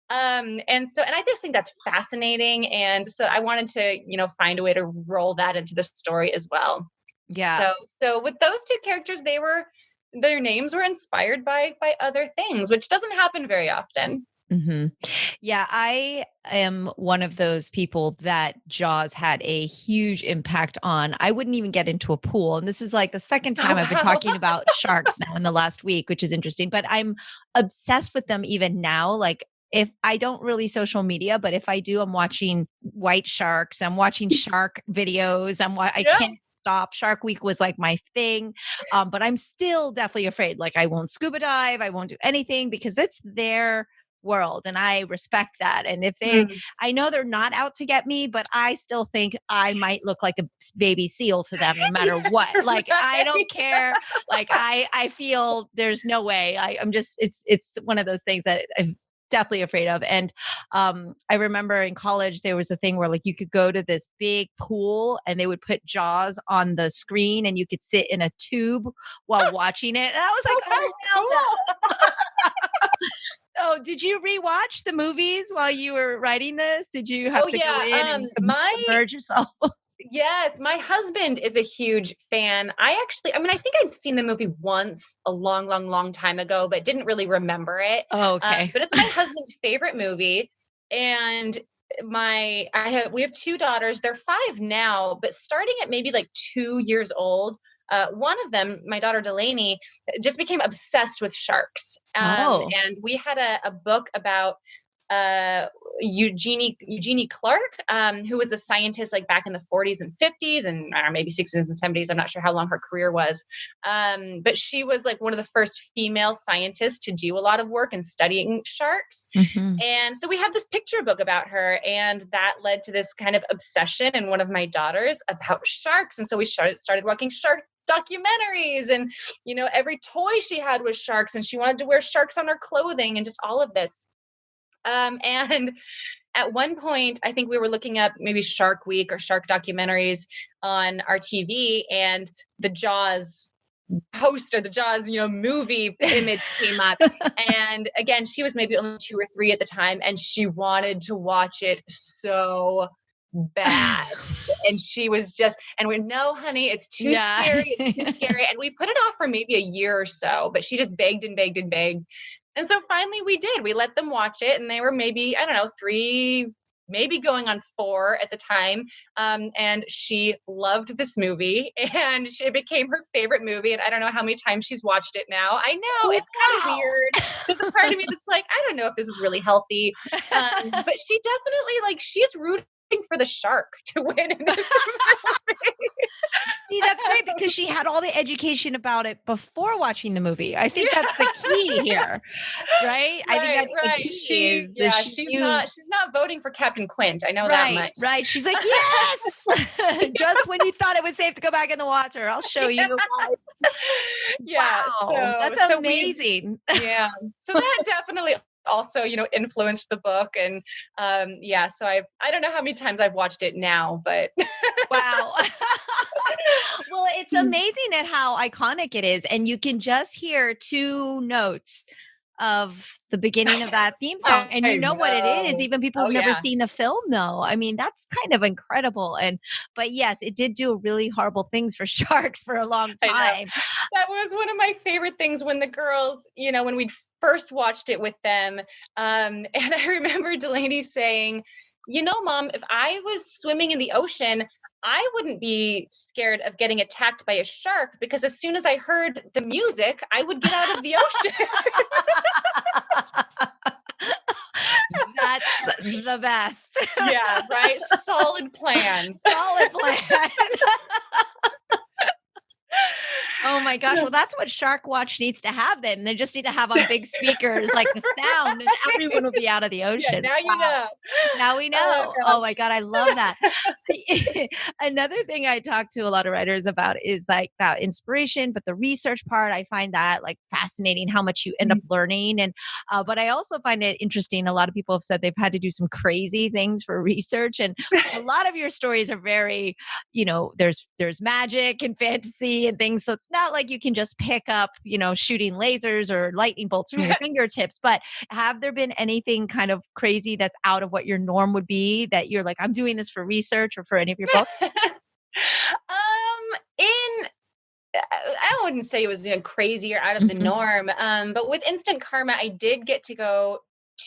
And I just think that's fascinating. And so I wanted to, find a way to roll that into the story as well. Yeah. So with those two characters, their names were inspired by other things, which doesn't happen very often. Hmm. Yeah, I am one of those people that Jaws had a huge impact on. I wouldn't even get into a pool. And this is like the second Oh time I've been wow. talking about sharks now in the last week, which is interesting, but I'm obsessed with them even now. Like, if I don't really social media, but if I do, I'm watching white sharks. I'm watching shark videos. I Yeah. can't stop. Shark Week was like my thing. But I'm still definitely afraid. Like, I won't scuba dive. I won't do anything because it's their world and I respect that. And if Mm. I know they're not out to get me, but I still think I might look like a baby seal to them no matter what. Yeah, Like, I don't right. care. Like, I feel there's no way. I'm just, it's one of those things that I'm definitely afraid of. And I remember in college, there was a thing where like you could go to this big pool and they would put Jaws on the screen and you could sit in a tube while watching it. And I was like, Okay, oh, hell no. cool. Oh, did you rewatch the movies while you were writing this? Did you have Oh to go yeah. in and submerge yourself? Yes, my husband is a huge fan. I think I'd seen the movie once a long, long, long time ago, but didn't really remember it. Oh, okay. But it's my husband's favorite movie. And we have two daughters. They're 5 now, but starting at maybe like 2 years old, one of them, my daughter Delaney, just became obsessed with sharks. Oh. And we had a book about Eugenie Clark, who was a scientist like back in the 40s and 50s and I don't know, maybe 60s and 70s. I'm not sure how long her career was. But she was like one of the first female scientists to do a lot of work in studying sharks. Mhm. And so we have this picture book about her, and that led to this kind of obsession in one of my daughters about sharks. And so we started watching shark documentaries, and every toy she had was sharks, and she wanted to wear sharks on her clothing and just all of this. And at one point, I think we were looking up maybe Shark Week or shark documentaries on our TV, and the Jaws poster, the Jaws, movie image came up. And again, she was maybe only 2 or 3 at the time, and she wanted to watch it so bad. And she was and we no, honey, it's too scary. It's too scary. And we put it off for maybe a year or so, but she just begged and begged and begged. And so finally we did. We let them watch it, and they were maybe, I don't know, 3, maybe going on 4 at the time. And she loved this movie, and it became her favorite movie. And I don't know how many times she's watched it now. I know it's kind of weird. There's a part of me that's like, I don't know if this is really healthy. But she definitely, she's rooting for the shark to win in this movie. See, that's great because she had all the education about it before watching the movie. I think that's the key here, right? I think that's the key is that she's not voting for Captain Quint. I know that much. Right. She's like, yes. Just when you thought it was safe to go back in the water, I'll show you. Yeah. Wow, that's amazing. Yeah. So that definitely also, influenced the book. And so I don't know how many times I've watched it now, but wow. Well, it's amazing at how iconic it is. And you can just hear 2 notes of the beginning of that theme song. And you know what it is. Even people who've never seen the film know. I mean, that's kind of incredible. But yes, it did do really horrible things for sharks for a long time. That was one of my favorite things when the girls, when we'd first watched it with them. And I remember Delaney saying, Mom, if I was swimming in the ocean, I wouldn't be scared of getting attacked by a shark because as soon as I heard the music, I would get out of the ocean. That's the best. Yeah, right. Solid plan. Solid plan. Oh my gosh. Well, that's what Shark Watch needs to have then. They just need to have on big speakers like the sound and everyone will be out of the Yeah, ocean. now you Wow. know. Now we Oh know. gosh. Oh my God. I love that. Another thing I talk to a lot of writers about is like that inspiration, but the research part, I find that like fascinating how much you end up learning. And, but I also find it interesting. A lot of people have said they've had to do some crazy things for research. And a lot of your stories are very, there's magic and fantasy and things. So it's not like you can just pick up, shooting lasers or lightning bolts from your fingertips. But have there been anything kind of crazy that's out of what your norm would be that you're like, I'm doing this for research or for any of your books? In I wouldn't say it was crazy or out of the Mhm. norm, but with Instant Karma, I did get to go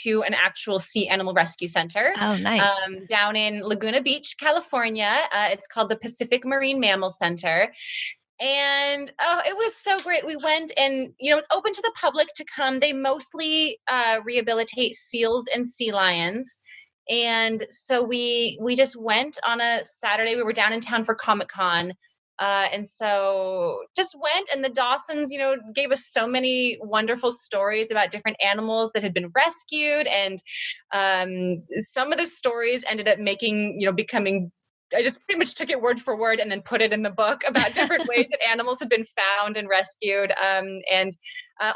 to an actual sea animal rescue center Oh, nice. down in Laguna Beach, California. It's called the Pacific Marine Mammal Center. And oh, it was so great. We went and, it's open to the public to come. They mostly rehabilitate seals and sea lions. And so we just went on a Saturday. We were down in town for Comic-Con. And so just went, and the Dawsons, gave us so many wonderful stories about different animals that had been rescued. And some of the stories ended up becoming, I just pretty much took it word for word and then put it in the book about different ways that animals have been found and rescued. And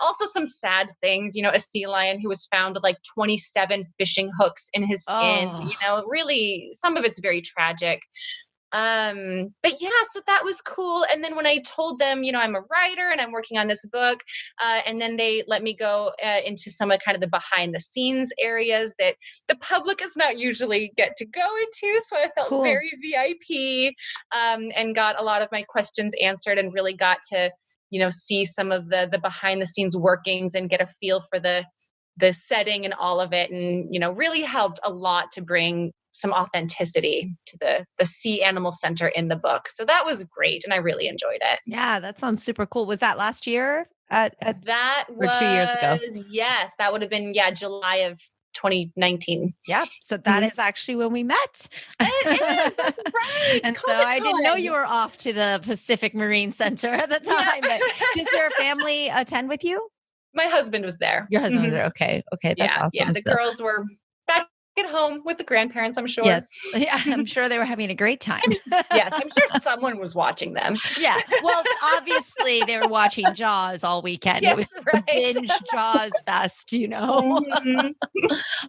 also some sad things, a sea lion who was found with like 27 fishing hooks in his skin, Oh, really some of it's very tragic. But yeah, so that was cool. And then when I told them, I'm a writer and I'm working on this book, and then they let me go into some of kind of the behind the scenes areas that the public does not usually get to go into. So I felt cool. very VIP, and got a lot of my questions answered and really got to, see some of the behind the scenes workings and get a feel for the setting and all of it, and really helped a lot to bring some authenticity to the sea animal center in the book. So that was great, and I really enjoyed it. Yeah, that sounds super cool. Was that last year That or 2 years ago? was, yes, that would have been, July of 2019. Yeah. So that Mhm. is actually when we met. It is, that's right. And so Comic I didn't know you Con. were off to the Pacific Marine Center at the Yeah. time, but did your family attend with you? My husband was there. Your husband was Mhm. there. Okay. Okay. That's Yeah, yeah. awesome. The So girls were back at home with the grandparents, I'm sure. yes. Yeah, I'm sure they were having a great time. Yes, I'm sure someone was watching them. Yeah. Well, obviously they were watching Jaws all weekend. It Yes, was a right. binge Jaws fest. Mhm.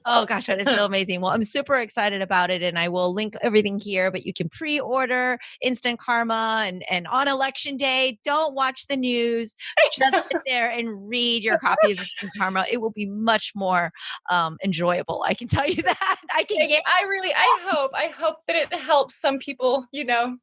Oh gosh, that is so amazing. Well, I'm super excited about it and I will link everything here, but you can pre-order Instant Karma and on election day, don't watch the news. Just sit there and read your copy of Instant Karma. It will be much more enjoyable. I can tell you that. I can Thank you. get I hope that it helps some people,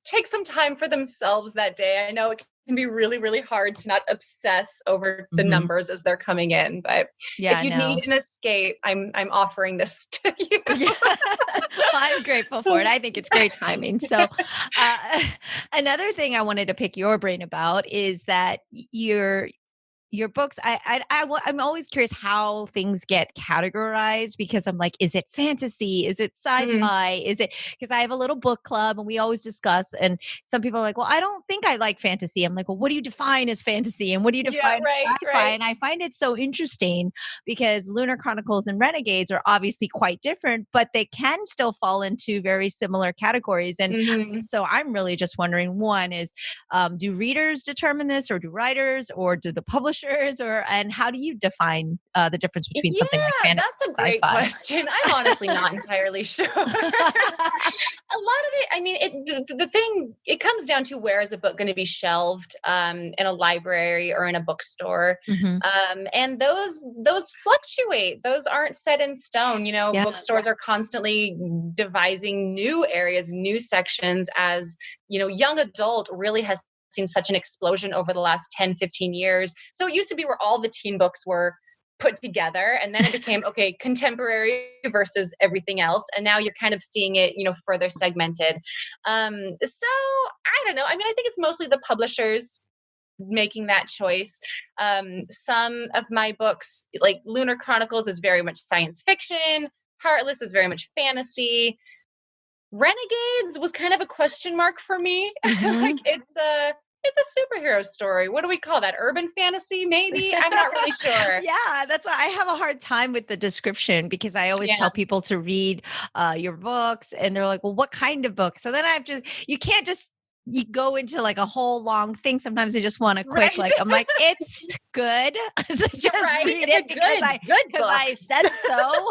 take some time for themselves that day. I know it can be really, really hard to not obsess over the Mhm. numbers as they're coming in, but if Yeah, you no. need an escape, I'm offering this to you. Yeah. Well, I'm grateful for it. I think it's great timing. So, uh, another thing I wanted to pick your brain about is that your books, I'm always curious how things get categorized because I'm like, is it fantasy? Is it Mm, sci-fi? Is it because I have a little book club and we always discuss, and some people are like, well, I don't think I like fantasy. I'm like, well, what do you define as fantasy and what do you yeah, define right, as sci-fi? right. And I find it so interesting because Lunar Chronicles and Renegades are obviously quite different, but they can still fall into very similar categories. And Mhm. so I'm really just wondering, one is do readers determine this or do writers or do the publishers or and how do you define the difference between something like Yeah, fantasy that's a and great sci-fi? question. I'm honestly not entirely sure. A lot of it, I mean, the thing, it comes down to where is a book going to be shelved in a library or in a bookstore. Hmm. And those fluctuate. Those aren't set in stone. Yeah. Bookstores are constantly devising new areas, new sections as, young adult really has seen such an explosion over the last 10, 15 years. So it used to be where all the teen books were put together, and then it became okay, contemporary versus everything else, and now you're kind of seeing it, further segmented. So I don't know, I mean, I think it's mostly the publishers making that choice. Some of my books, like Lunar Chronicles, is very much science fiction. Heartless is very much fantasy. Renegades was kind of a question mark for me. Hmm. Like, it's it's a superhero story. What do we call that? Urban fantasy, maybe? I'm not really sure. Yeah, that's why I have a hard time with the description because I always Yeah. tell people to read your books and they're like, well, what kind of book? So then you can't just, you go into like a whole long thing. Sometimes I just want a quick, Right. like, I'm like, it's good. So just Right. read It's it a good because I books. said so.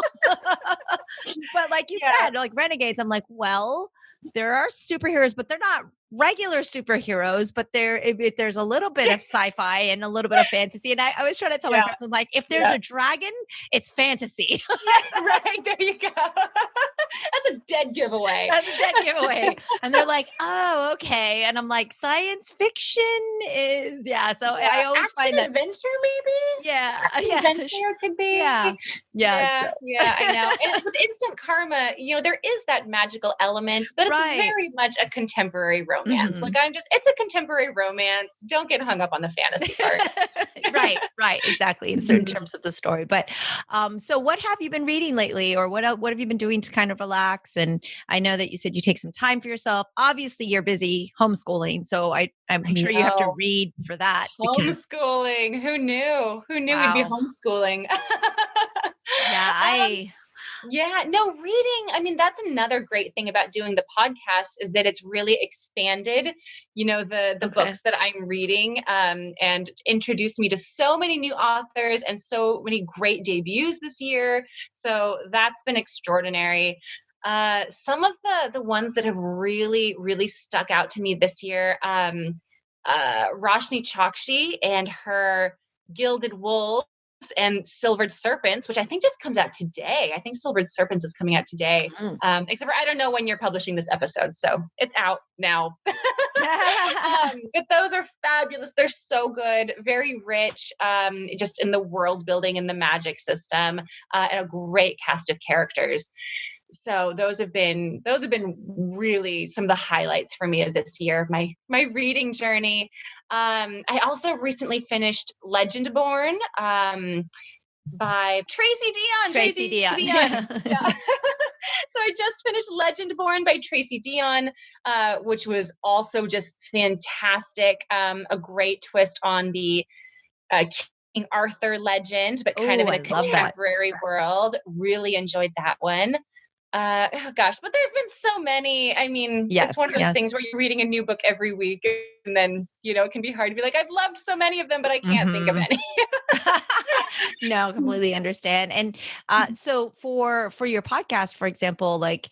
But like you Yeah. said, like Renegades, I'm like, well, there are superheroes, but they're not regular superheroes, but there's a little bit of sci-fi and a little bit of fantasy. And I was trying to tell my Yeah. friends, I'm like, if there's Yeah. a dragon, it's fantasy. Yeah. Right. There you go. That's a dead giveaway. That's a dead giveaway. And they're like, oh, okay. And I'm like, science fiction is, yeah. So Yeah. I always Action find that, adventure, maybe? yeah, Action yeah, adventure could be. yeah, yeah. Yeah, yeah, I know. And with instant karma, there is that magical element, but it's Right. very much a contemporary romance. Mhm. Like it's a contemporary romance. Don't get hung up on the fantasy part. Right, exactly, in certain terms of the story. But so what have you been reading lately, or what have you been doing to kind of relax? And I know that you said you take some time for yourself. Obviously, you're busy homeschooling, so I'm I sure you have to know. read for that because Homeschooling. Who knew? Who knew we'd be wow, homeschooling? yeah, um, Yeah, no, reading, I mean, that's another great thing about doing the podcast is that it's really expanded, the okay, books that I'm reading, and introduced me to so many new authors and so many great debuts this year. So that's been extraordinary. Some of the ones that have really, really stuck out to me this year, Roshni Chokshi and her Gilded Wolves and Silvered Serpents, which I think just comes out today. I think Silvered Serpents is coming out today. Mm. Except for I don't know when you're publishing this episode, so it's out now. But those are fabulous. They're so good, very rich, just in the world building and the magic system, and a great cast of characters. So those have been really some of the highlights for me of this year, my reading journey. I also recently finished Legendborn, by Tracy Dion. Tracy Dion. Yeah. So I just finished Legendborn by Tracy Dion, which was also just fantastic. A great twist on the King Arthur legend, but kind Oh, of in I a love that. contemporary world. Really enjoyed that one. Oh gosh, but there's been so many. I mean, it's Yes, one of those yes. things where you're reading a new book every week, and then it can be hard to be like, I've loved so many of them, but I can't think of Mhm. any. No, completely understand. And so for your podcast, for example, like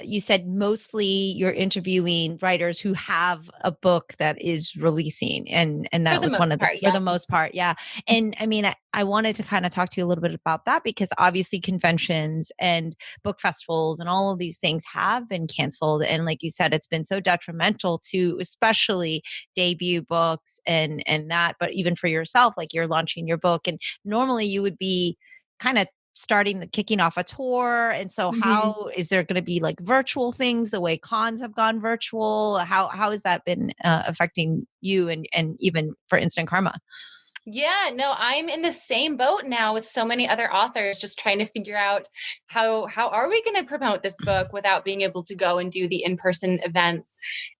you said, mostly you're interviewing writers who have a book that is releasing, and For that the was one most of the part, for yeah. the most part, yeah. And I mean, I wanted to kind of talk to you a little bit about that because obviously conventions and book festivals and all of these things have been canceled, and like you said, it's been so detrimental to especially debut books and that. But even for yourself, like you're launching your book, and normally you would be kind of kicking off a tour. And so Mhm. how is there going to be like virtual things the way cons have gone virtual? How has that been affecting you and even for Instant Karma? Yeah, no, I'm in the same boat now with so many other authors, just trying to figure out how are we going to promote this book without being able to go and do the in-person events.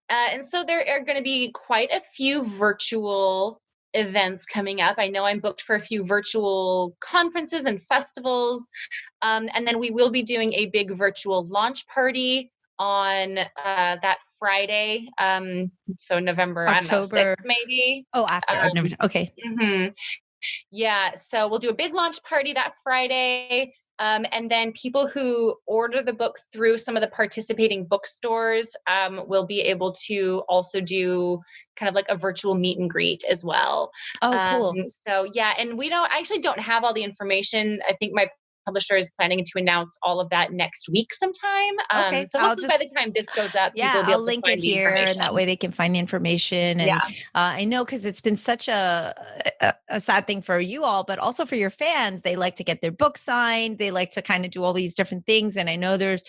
And so there are going to be quite a few virtual events coming up. I know I'm booked for a few virtual conferences and festivals. And then we will be doing a big virtual launch party on that Friday. So November, I don't know, October. 6th maybe. Oh, after I've never, okay. Mhm. Yeah, so we'll do a big launch party that Friday. And then people who order the book through some of the participating bookstores will be able to also do kind of like a virtual meet and greet as well. Oh, cool. So yeah, and I actually don't have all the information. I think my publisher is planning to announce all of that next week sometime. Okay, So I'll hopefully by the just, time this goes up, people yeah, will be I'll able to link it find the here, and that information. way they can find the information. Yeah. And I know because it's been such a sad thing for you all, but also for your fans. They like to get their book signed. They like to kind of do all these different things. And I know there's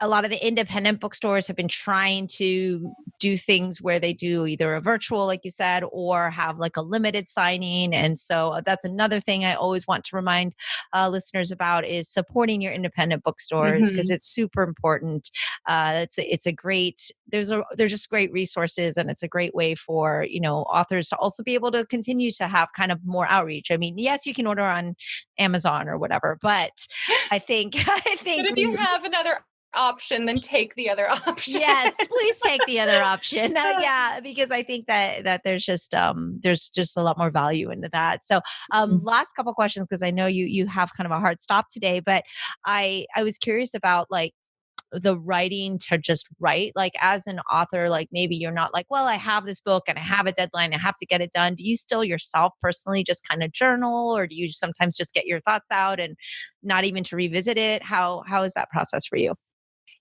a lot of the independent bookstores have been trying to do things where they do either a virtual, like you said, or have like a limited signing. And so that's another thing I always want to remind listeners about is supporting your independent bookstores because Mhm. it's super important. It's a great there's just great resources, and it's a great way for authors to also be able to continue to have kind of more outreach. I mean, yes, you can order on Amazon or whatever, but I think I But think if you have another option, then take the other option. yes, please take the other option. Yeah, because I think that there's just a lot more value into that. So, Mhm. last couple questions because I know you have kind of a hard stop today, but I was curious about like the writing to just write, like as an author, like maybe you're not like, well, I have this book and I have a deadline, I have to get it done. Do you still yourself personally just kind of journal, or do you sometimes just get your thoughts out and not even to revisit it? How is that process for you?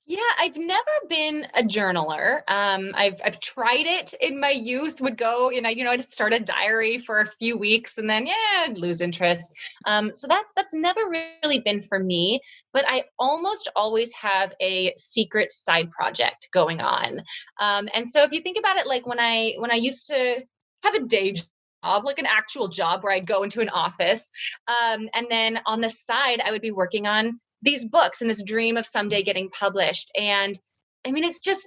Yeah, I've never been a journaler. I've tried it in my youth. Would go, I'd start a diary for a few weeks, and then I'd lose interest. So that's never really been for me. But I almost always have a secret side project going on. And so if you think about it, like when I used to have a day job, like an actual job where I'd go into an office, and then on the side I would be working on these books and this dream of someday getting published. And I mean, it's just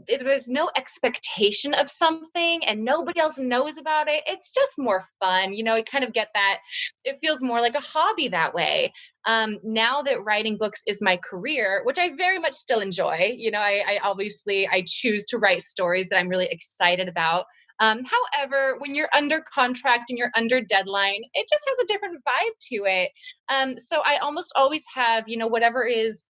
there's no expectation of something and nobody else knows about it, it's just more fun. I kind of get that. It feels more like a hobby that way. Now that writing books is my career, which I very much still enjoy, I obviously I choose to write stories that I'm really excited about. However, when you're under contract and you're under deadline, it just has a different vibe to it. So I almost always have, whatever is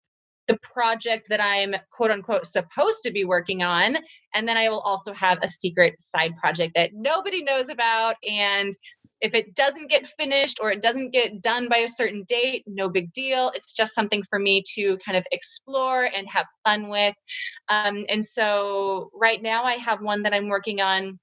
the project that I'm quote unquote supposed to be working on. And then I will also have a secret side project that nobody knows about. And if it doesn't get finished or it doesn't get done by a certain date, no big deal. It's just something for me to kind of explore and have fun with. And so right now I have one that I'm working on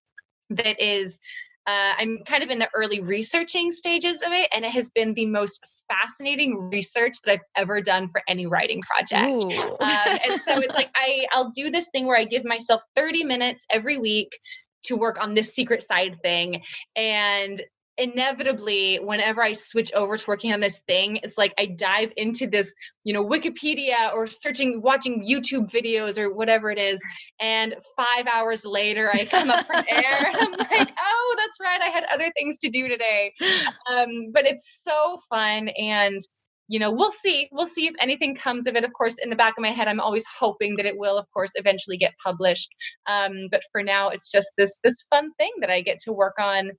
that is I'm kind of in the early researching stages of it, and it has been the most fascinating research that I've ever done for any writing project. Ooh. And so it's like I'll do this thing where I give myself 30 minutes every week to work on this secret side thing, and inevitably whenever I switch over to working on this thing, it's like I dive into this, Wikipedia or watching YouTube videos or whatever it is, and 5 hours later I come up from air and I'm like, oh, that's right, I had other things to do today. But it's so fun. And we'll see if anything comes of it. Of course, in the back of my head, I'm always hoping that it will, of course, eventually get published. But for now, it's just this fun thing that I get to work on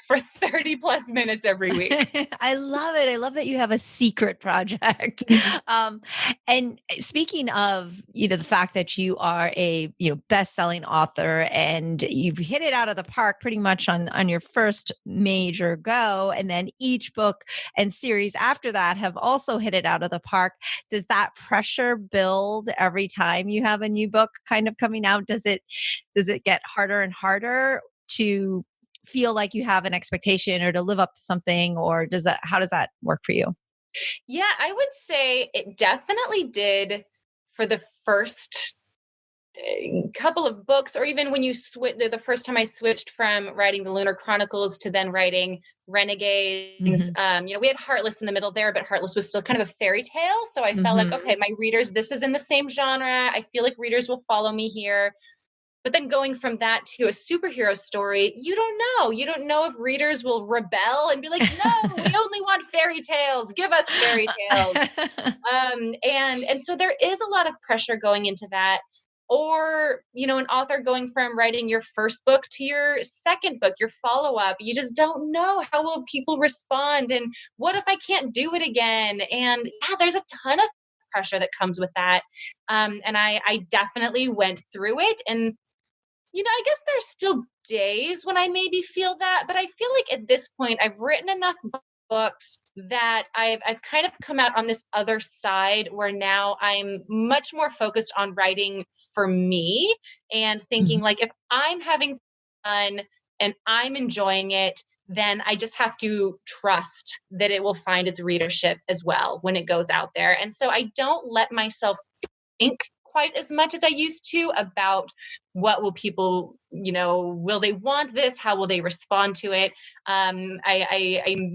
for 30 plus minutes every week. I love it. I love that you have a secret project. Mhm. Um, and speaking of, the fact that you are a, best-selling author and you've hit it out of the park pretty much on your first major go, and then each book and series after that have also hit it out of the park. Does that pressure build every time you have a new book kind of coming out? Does it get harder and harder to feel like you have an expectation or to live up to something, or how does that work for you? Yeah, I would say it definitely did for the first couple of books, or even when you switch the first time I switched from writing the Lunar Chronicles to then writing Renegades. Mhm. We had Heartless in the middle there, but Heartless was still kind of a fairy tale. So I felt like, Mhm. okay, my readers, this is in the same genre. I feel like readers will follow me here. But then going from that to a superhero story, you don't know. You don't know if readers will rebel and be like, no, we only want fairy tales. Give us fairy tales. And so there is a lot of pressure going into that. Or, an author going from writing your first book to your second book, your follow-up. You just don't know how will people respond. And what if I can't do it again? And yeah, there's a ton of pressure that comes with that. And I definitely went through it. And I guess there's still days when I maybe feel that, but I feel like at this point I've written enough books that I've kind of come out on this other side where now I'm much more focused on writing for me and thinking Mhm. like if I'm having fun and I'm enjoying it, then I just have to trust that it will find its readership as well when it goes out there. And so I don't let myself think quite as much as I used to about what will people, will they want this? How will they respond to it? I'm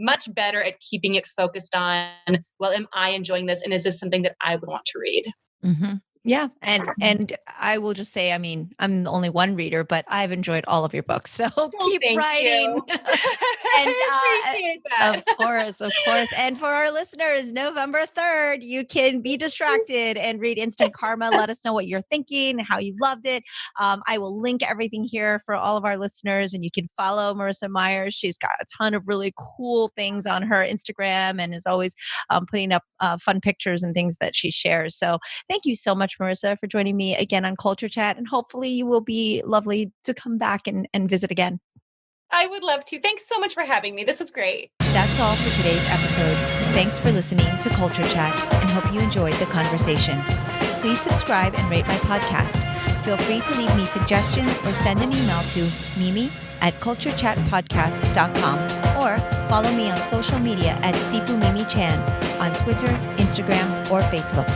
much better at keeping it focused on, well, am I enjoying this? And is this something that I would want to read? Mm-hmm. Yeah. And I will just say, I mean, I'm only one reader, but I've enjoyed all of your books. So keep Thank writing. you. And I appreciate that. of course. And for our listeners, November 3rd, you can be distracted and read Instant Karma. Let us know what you're thinking, how you loved it. I will link everything here for all of our listeners, and you can follow Marissa Meyer. She's got a ton of really cool things on her Instagram and is always putting up fun pictures and things that she shares. So thank you so much, Marissa, for joining me again on Culture Chat. And hopefully you will be lovely to come back and visit again. I would love to. Thanks so much for having me. This was great. That's all for today's episode. Thanks for listening to Culture Chat and hope you enjoyed the conversation. Please subscribe and rate my podcast. Feel free to leave me suggestions or send an email to mimi@culturechatpodcast.com or follow me on social media at Sifu Mimi Chan on Twitter, Instagram, or Facebook.